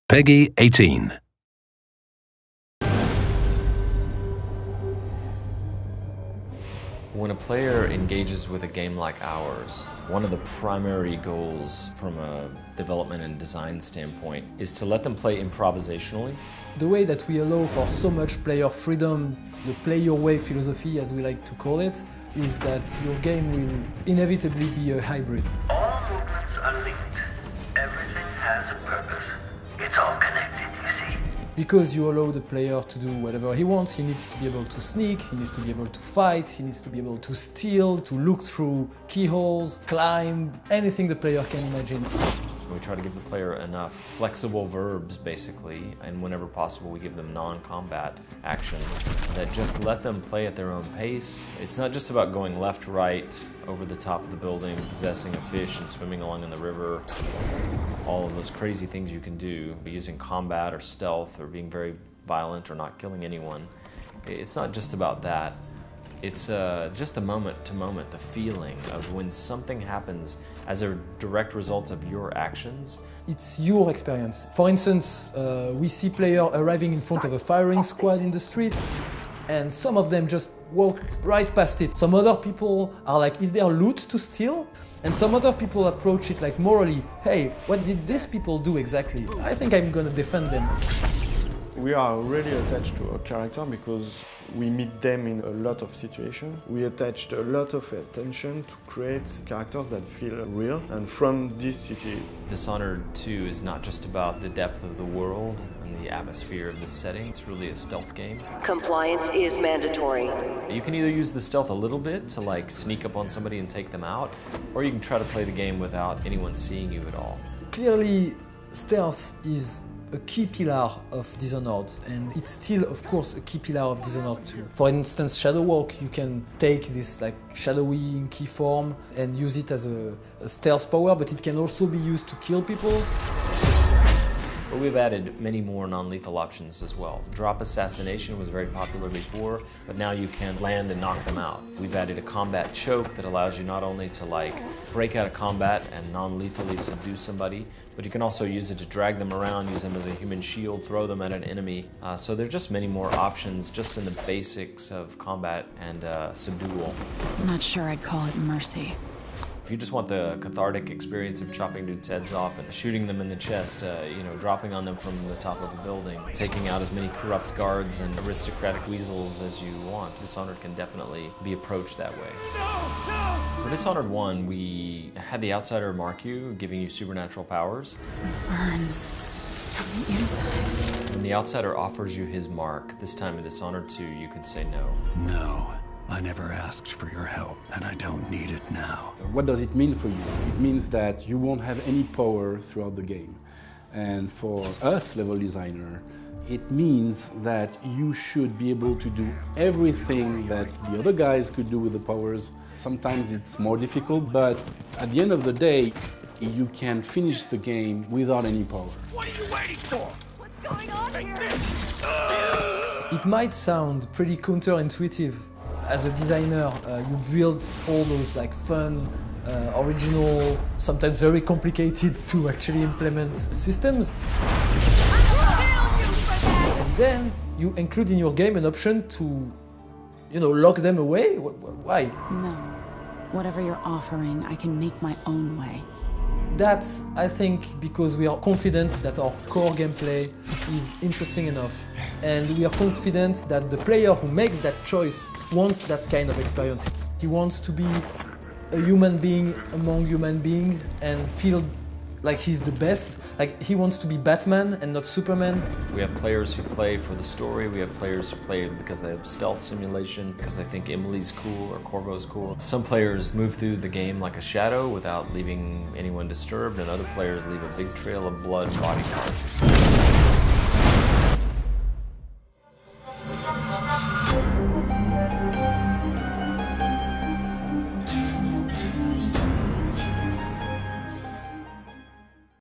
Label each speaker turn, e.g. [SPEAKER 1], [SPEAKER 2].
[SPEAKER 1] PEGI 18.
[SPEAKER 2] When a player engages with a game like ours, one of the primary goals from a development and design standpoint is to let them play improvisationally.
[SPEAKER 3] The way that we allow for so much player freedom, the play your way philosophy as we like to call it, is that your game will inevitably be a hybrid.
[SPEAKER 4] All movements are linked. Everything has a purpose. It's all connected, you see.
[SPEAKER 3] Because you allow the player to do whatever he wants, he needs to be able to sneak, he needs to be able to fight, he needs to be able to steal, to look through keyholes, climb, anything the player can imagine.
[SPEAKER 2] We try to give the player enough flexible verbs, basically, and whenever possible we give them non-combat actions that just let them play at their own pace. It's not just about going left, right, over the top of the building, possessing a fish and swimming along in the river. All of those crazy things you can do using combat or stealth or being very violent or not killing anyone. It's not just about that. It's just the moment to moment, the feeling of when something happens as a direct result of your actions.
[SPEAKER 3] It's your experience. For instance, we see players arriving in front of a firing squad in the street, and some of them just walk right past it. Some other people are like, is there loot to steal? And some other people approach it like morally, hey, what did these people do exactly? I think I'm gonna defend them.
[SPEAKER 5] We are really attached to a character because we meet them in a lot of situations. We attached a lot of attention to create characters that feel real and from this city.
[SPEAKER 2] Dishonored 2 is not just about the depth of the world and the atmosphere of the setting, it's really a stealth game.
[SPEAKER 6] Compliance is mandatory.
[SPEAKER 2] You can either use the stealth a little bit to like sneak up on somebody and take them out, or you can try to play the game without anyone seeing you at all.
[SPEAKER 3] Clearly, stealth is a key pillar of Dishonored, and it's still, of course, a key pillar of Dishonored 2. For instance, Shadow Walk, you can take this like shadowy inky form and use it as a stealth power, but it can also be used to kill people.
[SPEAKER 2] But we've added many more non-lethal options as well. Drop assassination was very popular before, but now you can land and knock them out. We've added a combat choke that allows you not only to like break out of combat and non-lethally subdue somebody, but you can also use it to drag them around, use them as a human shield, throw them at an enemy. So there are just many more options just in the basics of combat and subdual.
[SPEAKER 7] I'm not sure I'd call it mercy.
[SPEAKER 2] If you just want the cathartic experience of chopping dudes' heads off and shooting them in the chest, dropping on them from the top of a building, taking out as many corrupt guards and aristocratic weasels as you want, Dishonored can definitely be approached that way. No! For Dishonored 1, we had the Outsider mark you, giving you supernatural powers.
[SPEAKER 7] It burns from the inside.
[SPEAKER 2] When the Outsider offers you his mark, this time in Dishonored 2, you can say no.
[SPEAKER 1] No, I never asked for your help, and I don't need it now.
[SPEAKER 8] What does it mean for you? It means that you won't have any power throughout the game. And for us, level designer, it means that you should be able to do everything that the other guys could do with the powers. Sometimes it's more difficult, but at the end of the day, you can finish the game without any power.
[SPEAKER 1] What are you waiting for?
[SPEAKER 7] What's going on here?
[SPEAKER 3] It might sound pretty counterintuitive. As a designer, you build all those like fun, original, sometimes very complicated to actually implement systems. And then you include in your game an option to, lock them away? Why?
[SPEAKER 7] No. Whatever you're offering, I can make my own way.
[SPEAKER 3] That's, I think, because we are confident that our core gameplay is interesting enough. And we are confident that the player who makes that choice wants that kind of experience. He wants to be a human being among human beings and feel like he's the best. Like he wants to be Batman and not Superman.
[SPEAKER 2] We have players who play for the story, we have players who play because they have stealth simulation, because they think Emily's cool or Corvo's cool. Some players move through the game like a shadow without leaving anyone disturbed, and other players leave a big trail of blood and body parts.